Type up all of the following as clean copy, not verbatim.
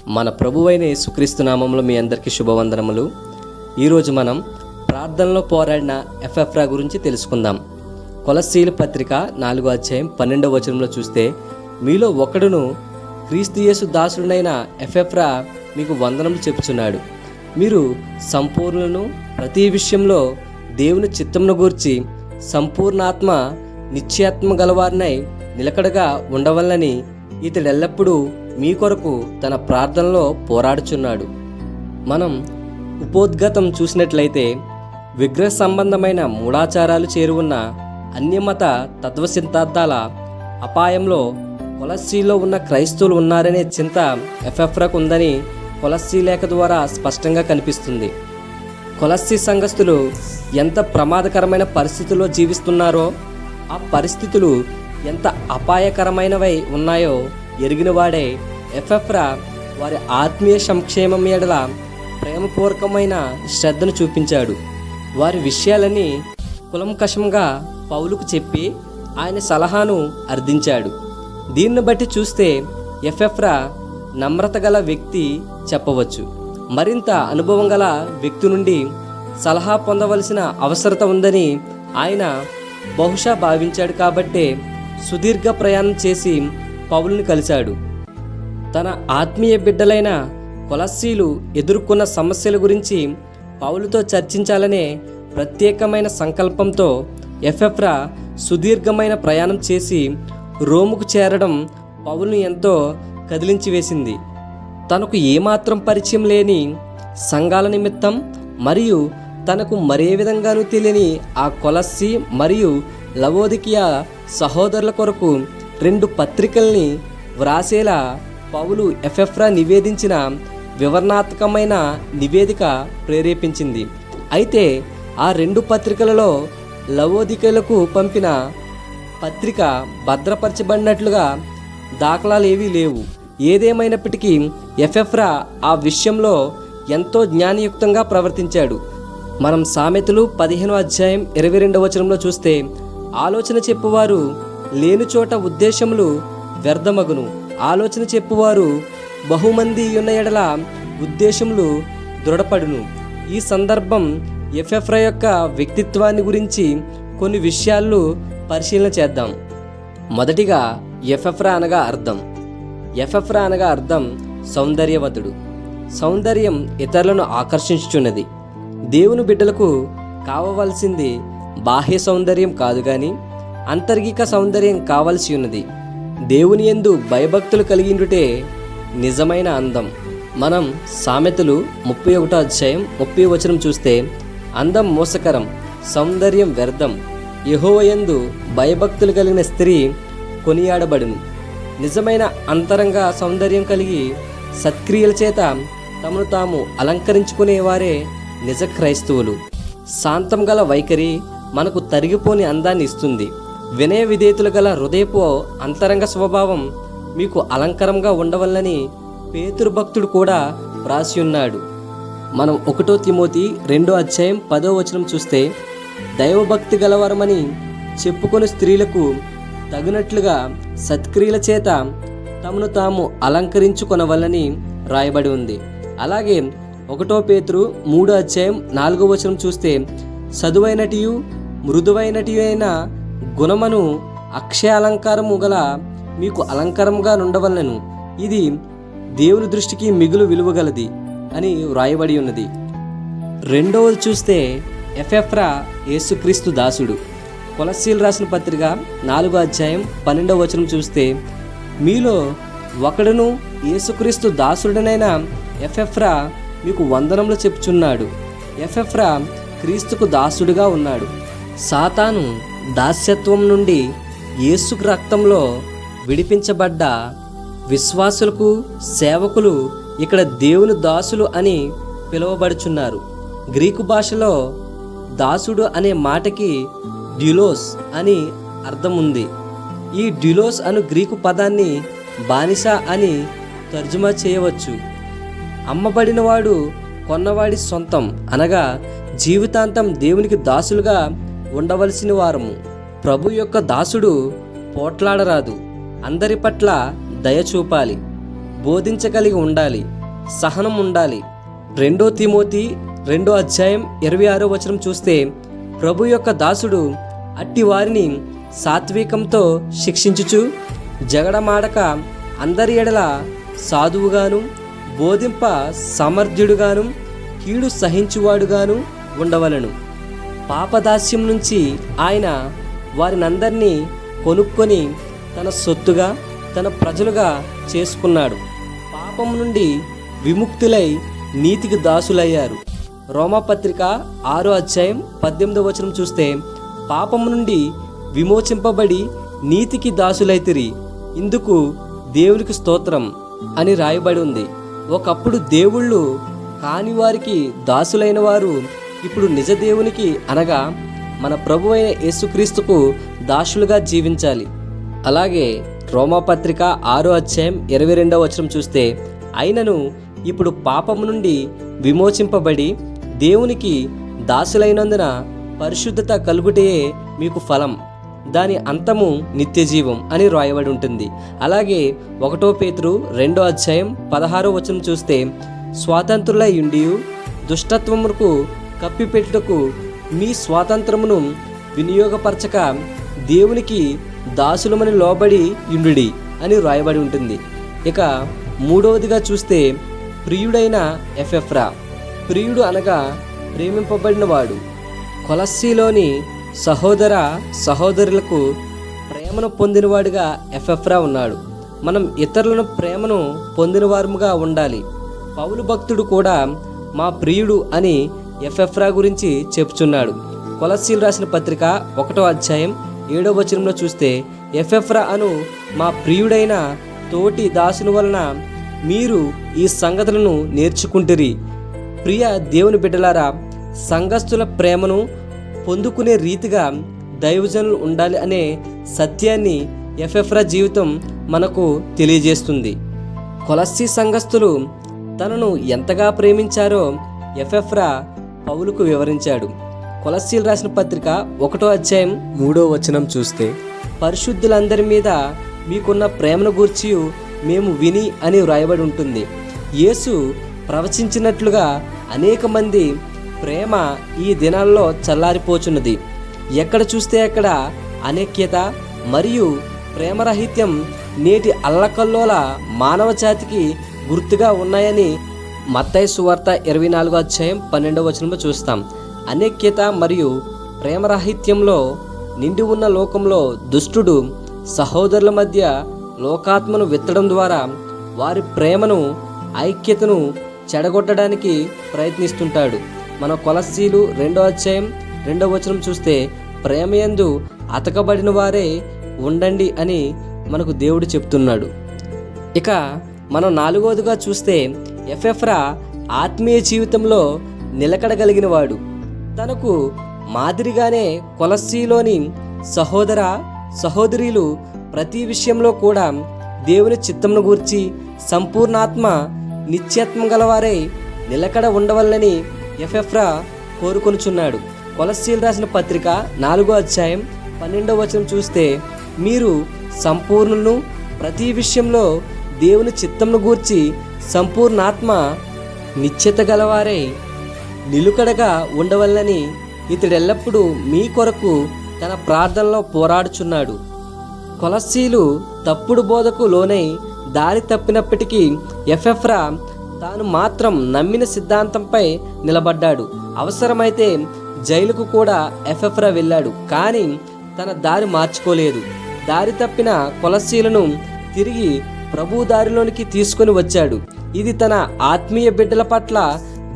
మన ప్రభువైన యేసుక్రీస్తు నామములో మీ అందరికీ శుభవందనములు. ఈరోజు మనం ప్రార్థనలో పోరాడిన ఎఫెఫ్రా గురించి తెలుసుకుందాం. కొలస్సీల పత్రిక 4వ అధ్యాయం 12వ వచనంలో చూస్తే, మీలో ఒకడును క్రీస్తు యేసు దాసుడైన ఎఫెఫ్రా మీకు వందనములు చెప్పుచున్నాడు. మీరు సంపూర్ణులను, ప్రతి విషయంలో దేవుని చిత్తమును గూర్చి సంపూర్ణాత్మ నిశ్చయాత్మ గలవారినై నిలకడగా ఉండవలనని ఇతడెల్లప్పుడూ మీ కొరకు తన ప్రార్థనలో పోరాడుచున్నాడు. మనం ఉపోద్ఘాతం చూసినట్లయితే విగ్రహ సంబంధమైన మూఢాచారాలు చేరువున్న అన్యమత తత్వ సిద్ధాంతాల అపాయంలో కొలస్సీలో ఉన్న క్రైస్తవులు ఉన్నారనే చింత ఎఫెఫ్రాకు ఉందని కొలస్సీ లేఖ ద్వారా స్పష్టంగా కనిపిస్తుంది. కొలస్సీ సంఘస్థులు ఎంత ప్రమాదకరమైన పరిస్థితుల్లో జీవిస్తున్నారో, ఆ పరిస్థితులు ఎంత అపాయకరమైనవై ఉన్నాయో ఎరిగినవాడే ఎఫెఫ్రా వారి ఆత్మీయ సంక్షేమం ఎడల ప్రేమపూర్వకమైన శ్రద్ధను చూపించాడు. వారి విషయాలని కులంకషంగా పౌలుకు చెప్పి ఆయన సలహాను అర్థించాడు. దీన్ని బట్టి చూస్తే ఎఫెఫ్రా నమ్రత గల వ్యక్తి చెప్పవచ్చు. మరింత అనుభవం గల వ్యక్తి నుండి సలహా పొందవలసిన అవసరత ఉందని ఆయన బహుశా భావించాడు. కాబట్టే సుదీర్ఘ ప్రయాణం చేసి పౌలుని కలిశాడు. తన ఆత్మీయ బిడ్డలైన కొలస్సీలు ఎదుర్కొన్న సమస్యల గురించి పౌలుతో చర్చించాలనే ప్రత్యేకమైన సంకల్పంతో ఎఫెఫ్రా సుదీర్ఘమైన ప్రయాణం చేసి రోముకు చేరడం పౌలుని ఎంతో కదిలించి వేసింది. తనకు ఏమాత్రం పరిచయం లేని సంఘాల నిమిత్తం మరియు తనకు మరే విధంగానూ తెలియని ఆ కొలస్సీ మరియు లవోదికియా సహోదరుల కొరకు 2 పత్రికల్ని వ్రాసేలా పౌలు ఎఫెఫ్రా నివేదించిన వివరణాత్మకమైన నివేదిక ప్రేరేపించింది. అయితే ఆ 2 పత్రికలలో లవోదికలకు పంపిన పత్రిక భద్రపరచబడినట్లుగా దాఖలాలేవీ లేవు. ఏదేమైనప్పటికీ ఎఫెఫ్రా ఆ విషయంలో ఎంతో జ్ఞానయుక్తంగా ప్రవర్తించాడు. మనం సామెతలు 15వ అధ్యాయం 22వ వచనంలో చూస్తే, ఆలోచన చెప్పువారు లేని చోట ఉద్దేశములు వ్యర్థమగును, ఆలోచన చెప్పువారు బహుమంది ఉన్న ఎడల ఉద్దేశములు దృఢపడును. ఈ సందర్భం ఎఫెఫ్రా యొక్క వ్యక్తిత్వాన్ని గురించి కొన్ని విషయాలు పరిశీలన చేద్దాం. మొదటిగా ఎఫెఫ్రా అనగా అర్థం. ఎఫెఫ్రా అనగా అర్థం సౌందర్యవతుడు. సౌందర్యం ఇతరులను ఆకర్షించుచున్నది. దేవుని బిడ్డలకు కావవలసింది బాహ్య సౌందర్యం కాదు కానీ అంతర్గిక సౌందర్యం కావలసి ఉన్నది. దేవుని యందు భయభక్తులు కలిగిండుటే నిజమైన అందం. మనం సామెతలు 31వ అధ్యాయం 30వ వచనం చూస్తే, అందం మోసకరం, సౌందర్యం వ్యర్థం, యెహోవా యందు భయభక్తులు కలిగిన స్త్రీ కొనియాడబడును. నిజమైన అంతరంగ సౌందర్యం కలిగి సత్క్రియల చేత తమను తాము అలంకరించుకునేవారే నిజ క్రైస్తవులు. శాంతం గల వైఖరి మనకు తరిగిపోని అందాన్ని ఇస్తుంది. వినయ విధేయతలు గల హృదయపు అంతరంగ స్వభావం మీకు అలంకరంగా ఉండవల్లని పేతురు భక్తుడు కూడా వ్రాసి ఉన్నాడు. మనం 1 తిమోతి 2వ అధ్యాయం 10వ వచనం చూస్తే, దైవభక్తి గలవరమని చెప్పుకొని స్త్రీలకు తగినట్లుగా సత్క్రియల చేత తమను తాము అలంకరించుకొనవలని రాయబడి ఉంది. అలాగే 1 పేతురు 3వ అధ్యాయం 4వ వచనం చూస్తే, చదువైనటియు మృదువైనటియు అయిన గుణమును అక్షయ అలంకారము గల మీకు అలంకారముగా నుండవలను, ఇది దేవుని దృష్టికి మిగులు విలువగలది అని వ్రాయబడి ఉన్నది. రెండవది చూస్తే ఎఫెఫ్రా యేసుక్రీస్తు దాసుడు. కొలస్సీలు రాసిన పత్రిక 4వ అధ్యాయం 12వ వచనం చూస్తే, మీలో ఒకడును యేసుక్రీస్తు దాసుడనైన ఎఫెఫ్రా మీకు వందనములు చెప్పుచున్నాడు. ఎఫెఫ్రా క్రీస్తుకు దాసుడుగా ఉన్నాడు. సాతాను దాస్యత్వం నుండి యేసు రక్తంలో విడిపించబడ్డ విశ్వాసులకు, సేవకులు ఇక్కడ దేవుని దాసులు అని పిలువబడుచున్నారు. గ్రీకు భాషలో దాసుడు అనే మాటకి డ్యులోస్ అని అర్థం ఉంది. ఈ డ్యులోస్ అను గ్రీకు పదాన్ని బానిస అని తర్జుమా చేయవచ్చు. అమ్మబడినవాడు కొన్నవాడి సొంతం అనగా జీవితాంతం దేవునికి దాసులుగా ఉండవలసిన వారము. ప్రభు యొక్క దాసుడు పోట్లాడరాదు, అందరి పట్ల దయ చూపాలి. బోధించగలిగి ఉండాలి, సహనం ఉండాలి. 2 తిమోతి 2:26 చూస్తే, ప్రభు యొక్క దాసుడు అట్టి వారిని సాత్వికంతో శిక్షించుచు జగడమాడక అందరి ఎడల సాధువుగాను బోధింప సమర్థుడుగాను కీడు సహించువాడుగాను ఉండవలను. పాపదాస్యం నుంచి ఆయన వారినందరినీ కొనుక్కొని తన సొత్తుగా తన ప్రజలుగా చేసుకున్నాడు. పాపం నుండి విముక్తులై నీతికి దాసులయ్యారు. రోమాపత్రిక 6:18 చూస్తే, పాపం నుండి విమోచింపబడి నీతికి దాసులైతిరి, ఇందుకు దేవునికి స్తోత్రం అని రాయబడి ఉంది. ఒకప్పుడు దేవుళ్ళు కాని వారికి దాసులైన వారు ఇప్పుడు నిజ దేవునికి అనగా మన ప్రభు అయిన యేసుక్రీస్తుకు దాసులుగా జీవించాలి. అలాగే రోమాపత్రిక 6:22 చూస్తే, అయినను ఇప్పుడు పాపము నుండి విమోచింపబడి దేవునికి దాసులైనందున పరిశుద్ధత కలుగుటయే మీకు ఫలం, దాని అంతము నిత్యజీవం అని రాయబడి ఉంటుంది. అలాగే 1 పేతురు 2:16 చూస్తే, స్వాతంత్రులై ఉండి దుష్టత్వముకు కప్పిపెట్టుటకు మీ స్వాతంత్రమును వినియోగపరచక దేవునికి దాసులమని లోబడి యుండుడి అని రాయబడి ఉంటుంది. ఇక 3వదిగా చూస్తే, ప్రియుడైన ఎపెఫ్రా. ప్రియుడు అనగా ప్రేమింపబడినవాడు. కొలస్సీలోని సహోదర సహోదరులకు ప్రేమను పొందినవాడుగా ఎపెఫ్రా ఉన్నాడు. మనం ఇతరులను ప్రేమను పొందినవారుగా ఉండాలి. పౌలు భక్తుడు కూడా మా ప్రియుడు అని ఎపెఫ్రా గురించి చెప్పుచున్నాడు. కొలస్సీలు రాసిన పత్రిక 1:7 చూస్తే, ఎపెఫ్రా అను మా ప్రియుడైన తోటి దాసుని వలన మీరు ఈ సంగతులను నేర్చుకుంటురి. ప్రియ దేవుని బిడ్డలారా, సంఘస్థుల ప్రేమను పొందుకునే రీతిగా దైవజనులు ఉండాలి అనే సత్యాన్ని ఎపెఫ్రా జీవితం మనకు తెలియజేస్తుంది. కొలస్సీ సంఘస్థులు తనను ఎంతగా ప్రేమించారో ఎపెఫ్రా పౌలుకు వివరించాడు. కొలస్సీలు రాసిన పత్రిక 1:3 చూస్తే, పరిశుద్ధులందరి మీద మీకున్న ప్రేమను గూర్చి మేము విని అని వ్రాయబడి ఉంటుంది. యేసు ప్రవచించినట్లుగా అనేక మంది ప్రేమ ఈ దినాల్లో చల్లారిపోచున్నది. ఎక్కడ చూస్తే అక్కడ అనేక్యత మరియు ప్రేమరాహిత్యం నేటి అల్లకల్లోల మానవ జాతికి గుర్తుగా ఉన్నాయని మత్తయి సువార్త 24:12 చూస్తాం. అనేక్యత మరియు ప్రేమరాహిత్యంలో నిండి ఉన్న లోకంలో దుష్టుడు సహోదరుల మధ్య లోకాత్మను విత్తడం ద్వారా వారి ప్రేమను ఐక్యతను చెడగొట్టడానికి ప్రయత్నిస్తుంటాడు. మన కొలస్సీలు 2:2 చూస్తే, ప్రేమయందు అతకబడిన వారే ఉండండి అని మనకు దేవుడు చెప్తున్నాడు. ఇక మనం 4వదిగా చూస్తే, ఎపెఫ్రా ఆత్మీయ జీవితంలో నిలకడగలిగిన వాడు. తనకు మాదిరిగానే కొలస్సీలోని సహోదర సహోదరీలు ప్రతి విషయంలో కూడా దేవుని చిత్తమును గూర్చి సంపూర్ణాత్మ నిత్యత్వం గలవారై నిలకడ ఉండవల్లని ఎపెఫ్రా కోరుకొనుచున్నాడు. కొలస్సీలు రాసిన పత్రిక 4:12 చూస్తే, మీరు సంపూర్ణులను ప్రతి విషయంలో దేవుని చిత్తమును గూర్చి సంపూర్ణాత్మ నిశ్చత గలవారై నిలుకడగా ఉండవల్లని ఇతడెల్లప్పుడూ మీ కొరకు తన ప్రార్థనలో పోరాడుచున్నాడు. కొలస్సీలు తప్పుడు బోధకు లోనై దారి తప్పినప్పటికీ ఎపెఫ్రా తాను మాత్రం నమ్మిన సిద్ధాంతంపై నిలబడ్డాడు. అవసరమైతే జైలుకు కూడా ఎపెఫ్రా వెళ్ళాడు, కానీ తన దారి మార్చుకోలేదు. దారి తప్పిన కొలస్సీలను తిరిగి ప్రభు దారిలోనికి తీసుకొని వచ్చాడు. ఇది తన ఆత్మీయ బిడ్డల పట్ల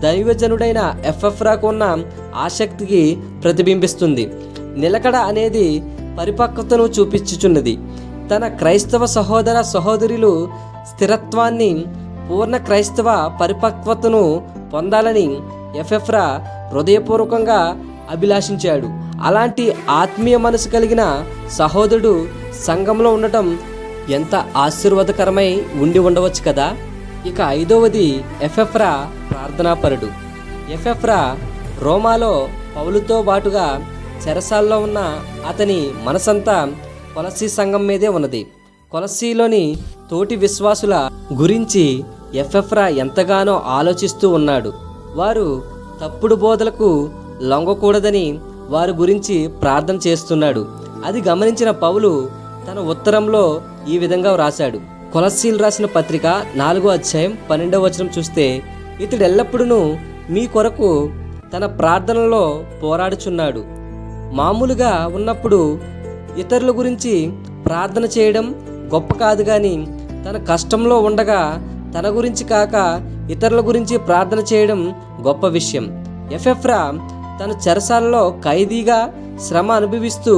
దైవజనుడైన ఎపెఫ్రాకు ఉన్న ఆసక్తికి ప్రతిబింబిస్తుంది. నిలకడ అనేది పరిపక్వతను చూపించుచున్నది. తన క్రైస్తవ సహోదర సహోదరులు స్థిరత్వాన్ని, పూర్ణ క్రైస్తవ పరిపక్వతను పొందాలని ఎపెఫ్రా హృదయపూర్వకంగా అభిలాషించాడు. అలాంటి ఆత్మీయ మనసు కలిగిన సహోదరుడు సంఘంలో ఉండటం ఎంత ఆశీర్వాదకరమై ఉండి ఉండవచ్చు కదా. ఇక 5వది, ఎపెఫ్రా ప్రార్థనాపరుడు. ఎపెఫ్రా రోమాలో పౌలుతో బాటుగా చెరసాల్లో ఉన్న అతని మనసంతా కొలస్సీ సంఘం మీదే ఉన్నది. కొలస్సీలోని తోటి విశ్వాసుల గురించి ఎపెఫ్రా ఎంతగానో ఆలోచిస్తూ ఉన్నాడు. వారు తప్పుడు బోధలకు లొంగకూడదని వారి గురించి ప్రార్థన చేస్తున్నాడు. అది గమనించిన పౌలు తన ఉత్తరంలో ఈ విధంగా వ్రాశాడు. కొలస్సీలు రాసిన పత్రిక 4వ అధ్యాయం 12వ వచనం చూస్తే, ఇతడు ఎల్లప్పుడూ మీ కొరకు తన ప్రార్థనలో పోరాడుచున్నాడు. మామూలుగా ఉన్నప్పుడు ఇతరుల గురించి ప్రార్థన చేయడం గొప్ప కాదు, కానీ తన కష్టంలో ఉండగా తన గురించి కాక ఇతరుల గురించి ప్రార్థన చేయడం గొప్ప విషయం. ఎపెఫ్రా తన చెరసాలలో ఖైదీగా శ్రమ అనుభవిస్తూ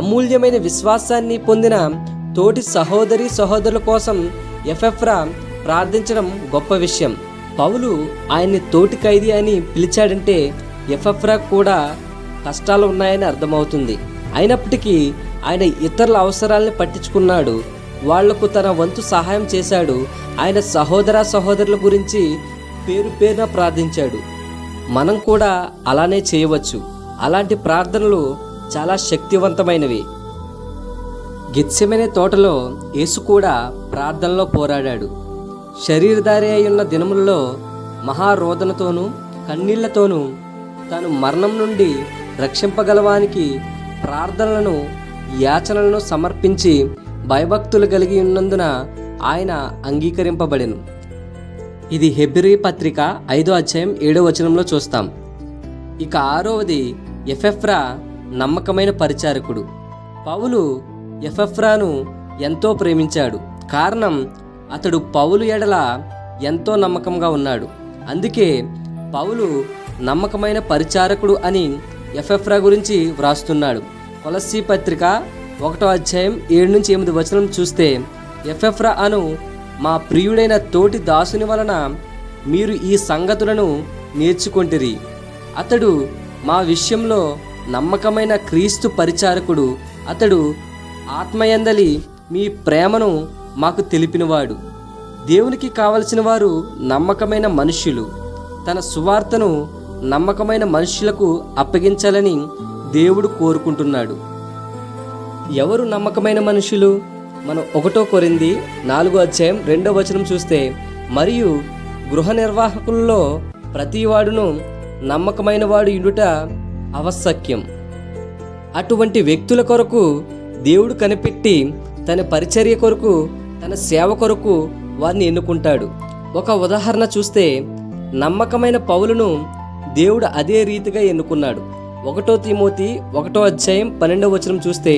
అమూల్యమైన విశ్వాసాన్ని పొందిన తోటి సహోదరుల కోసం ఎపెఫ్రా ప్రార్థించడం గొప్ప విషయం. పౌలు ఆయన్ని తోటి ఖైదీ అని పిలిచాడంటే ఎపెఫ్రా కూడా కష్టాలు ఉన్నాయని అర్థమవుతుంది. అయినప్పటికీ ఆయన ఇతరుల అవసరాలను పట్టించుకున్నాడు. వాళ్లకు తన వంతు సహాయం చేశాడు. ఆయన సహోదరుల గురించి పేరున ప్రార్థించాడు. మనం కూడా అలానే చేయవచ్చు. అలాంటి ప్రార్థనలు చాలా శక్తివంతమైనవి. గెత్సెమనే తోటలో యేసు కూడా ప్రార్థనలో పోరాడాడు. శరీరధారి అయి ఉన్న దినములలో మహారోదనతోనూ కన్నీళ్లతోనూ తాను మరణం నుండి రక్షింపగలవానికి ప్రార్థనలను యాచనలను సమర్పించి భయభక్తులు కలిగి ఉన్నందున ఆయన అంగీకరింపబడెను. ఇది హెబ్రీ పత్రిక 5వ అధ్యాయం 7వ వచనంలో చూస్తాం. ఇక 6వది ఎపెఫ్రా నమ్మకమైన పరిచారకుడు. పౌలు ఎపెఫ్రాను ఎంతో ప్రేమించాడు. కారణం అతడు పౌలు ఎడల ఎంతో నమ్మకంగా ఉన్నాడు. అందుకే పౌలు నమ్మకమైన పరిచారకుడు అని ఎపెఫ్రా గురించి వ్రాస్తున్నాడు. కొలస్సీ పత్రిక 1వ అధ్యాయం 7-8 వచనం చూస్తే, ఎపెఫ్రా అను మా ప్రియుడైన తోటి దాసుని వలన మీరు ఈ సంగతులను నేర్చుకొంటిరి. అతడు మా విషయంలో నమ్మకమైన క్రీస్తు పరిచారకుడు. అతడు ఆత్మయందలి మీ ప్రేమను మాకు తెలిపినవాడు. దేవునికి కావలసిన వారు నమ్మకమైన మనుష్యులు. తన సువార్తను నమ్మకమైన మనుష్యులకు అప్పగించాలని దేవుడు కోరుకుంటున్నాడు. ఎవరు నమ్మకమైన మనుషులు? మనం 1 కొరింథీ 4వ అధ్యాయం 2వ వచనం చూస్తే, మరియు గృహ నిర్వాహకుల్లో ప్రతివాడును నమ్మకమైన వాడు ఇండుట ఆవశ్యకం. అటువంటి వ్యక్తుల కొరకు దేవుడు కనిపెట్టి తన పరిచర్య కొరకు, తన సేవ కొరకు వారిని ఎన్నుకుంటాడు. ఒక ఉదాహరణ చూస్తే, నమ్మకమైన పౌలును దేవుడు అదే రీతిగా ఎన్నుకున్నాడు. 1 తిమోతి 1వ అధ్యాయం 12వ వచనం చూస్తే,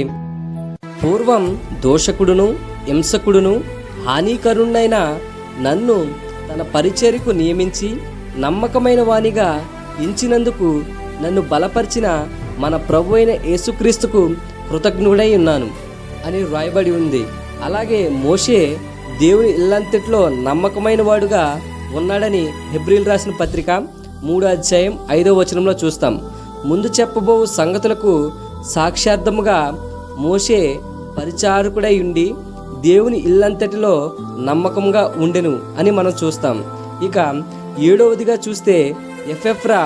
పూర్వం దోషకుడును హింసకుడును హానికరుణ్ణైన నన్ను తన పరిచర్యకు నియమించి నమ్మకమైన వానిగా ఎంచినందుకు నన్ను బలపరిచిన మన ప్రభు అయిన యేసుక్రీస్తుకు కృతజ్ఞుడై ఉన్నాను అని వ్రాయబడి ఉంది. అలాగే మోషే దేవుని ఇల్లంతట్లో నమ్మకమైన వాడుగా ఉన్నాడని హెబ్రీలు రాసిన పత్రిక 3వ అధ్యాయం 5వ వచనంలో చూస్తాం. ముందు చెప్పబో సంగతులకు సాక్ష్యార్థముగా మోషే పరిచారకుడై ఉండి దేవుని ఇల్లంతటిలో నమ్మకంగా ఉండెను అని మనం చూస్తాం. ఇక 7వదిగా చూస్తే, ఎపెఫ్రా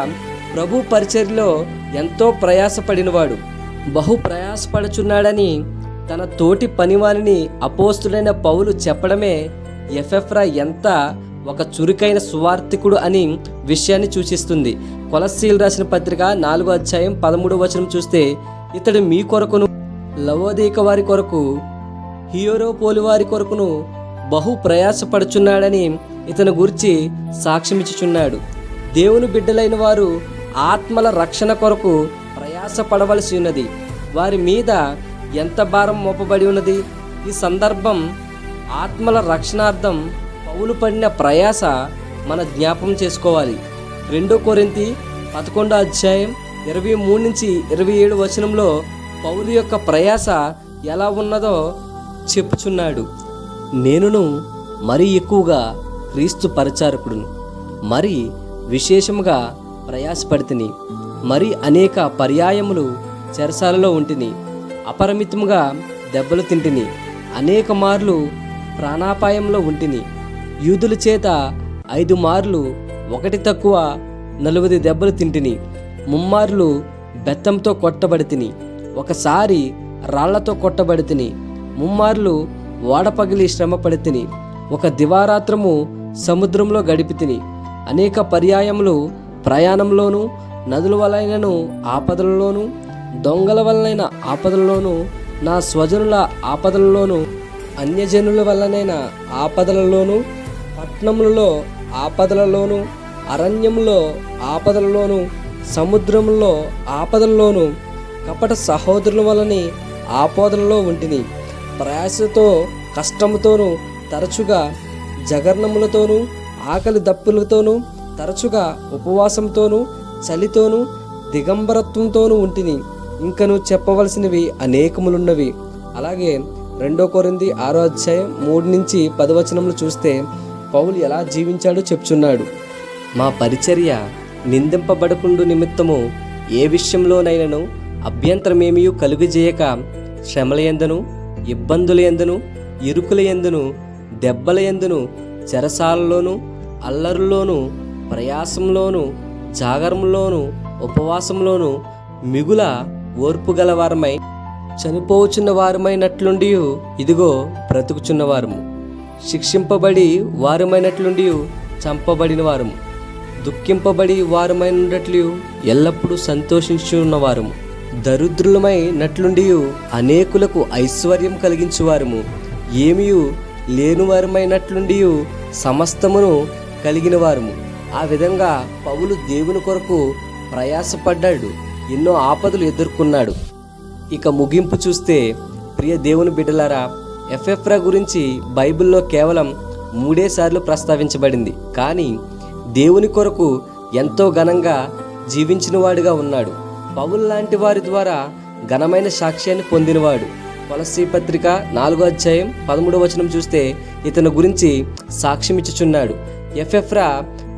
ప్రభు పరిచర్యలో ఎంతో ప్రయాసపడినవాడు. బహు ప్రయాసపడుచున్నాడని తన తోటి పనివారిని అపోస్తుడైన పౌలు చెప్పడమే ఎపెఫ్రా ఎంత ఒక చురుకైన సువార్థికుడు అని విషయాన్ని సూచిస్తుంది. కొలస్సీలు రాసిన పత్రిక 4వ అధ్యాయం 13వ వచనం చూస్తే, ఇతడు మీ కొరకును లవోదిక వారి కొరకు హియోరోపోలి వారి కొరకును బహు ప్రయాసపడుచున్నాడని ఇతని గురించి సాక్ష్యమిచ్చుచున్నాడు. దేవుని బిడ్డలైన వారు ఆత్మల రక్షణ కొరకు ప్రయాసపడవలసి ఉన్నది. వారి మీద ఎంత భారం మోపబడి ఉన్నది. ఈ సందర్భం ఆత్మల రక్షణార్థం పౌలు పడిన ప్రయాస మన జ్ఞాపకం చేసుకోవాలి. 2 కొరింథీ 11వ అధ్యాయం 23-27 వచనంలో పౌలు యొక్క ప్రయాస ఎలా ఉన్నదో చెప్పుచున్నాడు. నేనును మరీ ఎక్కువగా క్రీస్తు పరిచారకుడును, మరి విశేషముగా ప్రయాసపడితిని, మరి అనేక పర్యాయములు చెరసాలలో ఉంటిని, అపరిమితముగా దెబ్బలు తింటిని, అనేక మార్లు ప్రాణాపాయంలో ఉంటిని, యూదుల చేత 5 మార్లు 1 తక్కువ 40 దెబ్బలు తింటిని, 3 మార్లు బెత్తంతో కొట్టబడితిని, ఒకసారి రాళ్లతో కొట్టబడితిని, 3 మార్లు ఓడ పగిలి శ్రమ పడి తిని, ఒక దివారాత్రము సముద్రంలో గడిపి తిని, అనేక పర్యాయములు ప్రయాణంలోను, నదుల వలనైనను ఆపదలలోను, దొంగల వలనైన ఆపదలలోను, నా స్వజనుల ఆపదలలోను, అన్యజనుల వల్లనైన ఆపదలలోను, పట్టణములలో ఆపదలలోను, అరణ్యములో ఆపదలలోను, సముద్రములో ఆపదలలోను, కపట సహోదరుల వలని ఆపదలలో ఉంటిని. ప్రయాసతో కష్టముతోనూ, తరచుగా జగర్ణములతోనూ, ఆకలి దప్పులతోనూ, తరచుగా ఉపవాసంతోనూ, చలితోనూ, దిగంబరత్వంతోనూ ఉంటిని. ఇంకను చెప్పవలసినవి అనేకములున్నవి. అలాగే 2 కొరింథీ 6:3-10 చూస్తే పౌలు ఎలా జీవించాడో చెప్తున్నాడు. మా పరిచర్య నిందింపబడకుండు నిమిత్తము ఏ విషయంలోనైనను అభ్యంతరమేమీ కలుగజేయక, శ్రమల యందును, ఇబ్బందుల యందును, ఇరుకుల యందును, దెబ్బల యందును, చెరసాలలోను, అల్లరుల్లోను, ప్రయాసంలోను, జాగరంలోను, ఉపవాసంలోను మిగుల ఓర్పు గలవారమై, చనిపోచున్న వారమైనట్లుండి ఇదిగో బ్రతుకుచున్నవారము, శిక్షింపబడి వారమైనట్లుండి చంపబడిన వారము, దుఃఖింపబడి వారమైనట్లు ఎల్లప్పుడూ సంతోషించున్నవారము, దరిద్రులమైనట్లుండి అనేకులకు ఐశ్వర్యం కలిగించువారము, ఏమీ లేనివారమైనట్లుండి సమస్తమును కలిగిన వారము. ఆ విధంగా పౌలు దేవుని కొరకు ప్రయాసపడ్డాడు, ఎన్నో ఆపదలు ఎదుర్కొన్నాడు. ఇక ముగింపు చూస్తే, ప్రియ దేవుని బిడ్డలారా, ఎపెఫ్రా గురించి బైబిల్లో కేవలం 3 సార్లు ప్రస్తావించబడింది. కానీ దేవుని కొరకు ఎంతో ఘనంగా జీవించిన వాడుగా ఉన్నాడు. పౌలు లాంటి వారి ద్వారా ఘనమైన సాక్ష్యాన్ని పొందినవాడు. కొలస్సీ పత్రిక 4:13 చూస్తే ఇతని గురించి సాక్ష్యమిచ్చుచున్నాడు. ఎపెఫ్రా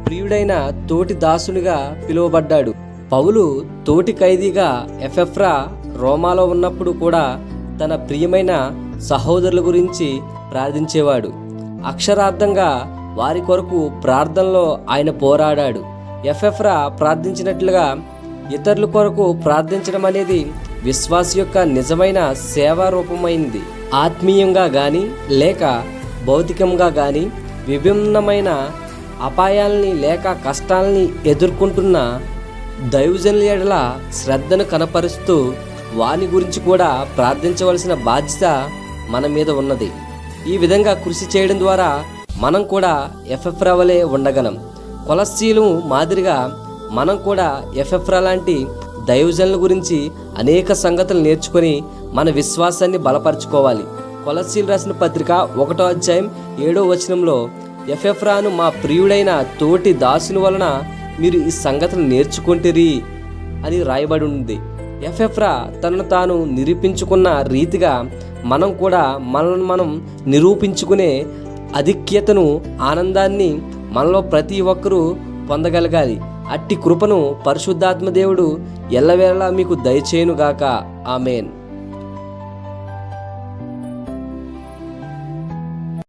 ప్రియుడైన తోటి దాసునిగా పిలువబడ్డాడు. పౌలు తోటి ఖైదీగా ఎపెఫ్రా రోమాలో ఉన్నప్పుడు కూడా తన ప్రియమైన సహోదరుల గురించి ప్రార్థించేవాడు. అక్షరార్థంగా వారి కొరకు ప్రార్థనలో ఆయన పోరాడాడు. ఎపెఫ్రా ప్రార్థించినట్లుగా ఇతరుల కొరకు ప్రార్థించడం అనేది విశ్వాస యొక్క నిజమైన సేవా రూపమైంది. ఆత్మీయంగా కానీ లేక భౌతికంగా కానీ విభిన్నమైన అపాయాల్ని లేక కష్టాలని ఎదుర్కొంటున్న దైవజనుల ఎడల శ్రద్ధను కనపరుస్తూ వాని గురించి కూడా ప్రార్థించవలసిన బాధ్యత మన మీద ఉన్నది. ఈ విధంగా కృషి చేయడం ద్వారా మనం కూడా ఎపెఫ్రా వలె ఉండగలం. కొలస్సీలు మాదిరిగా మనం కూడా ఎపెఫ్రా లాంటి దైవజనుల గురించి అనేక సంగతులు నేర్చుకొని మన విశ్వాసాన్ని బలపరచుకోవాలి. కొలస్సీలు రాసిన పత్రిక 1:7 ఎపెఫ్రాను మా ప్రియుడైన తోటి దాసుని వలన మీరు ఈ సంగతులు నేర్చుకుంటారు అని రాయబడి ఉంది. ఎపెఫ్రా తనను తాను నిరూపించుకున్న రీతిగా మనం కూడా మనల్ని మనం నిరూపించుకునే ఆధిక్యతను, ఆనందాన్ని మనలో ప్రతి ఒక్కరూ పొందగలగాలి. అట్టి కృపను పరిశుద్ధాత్మ దేవుడు ఎల్లవేళలా మీకు దయచేయునుగాక. ఆమేన్.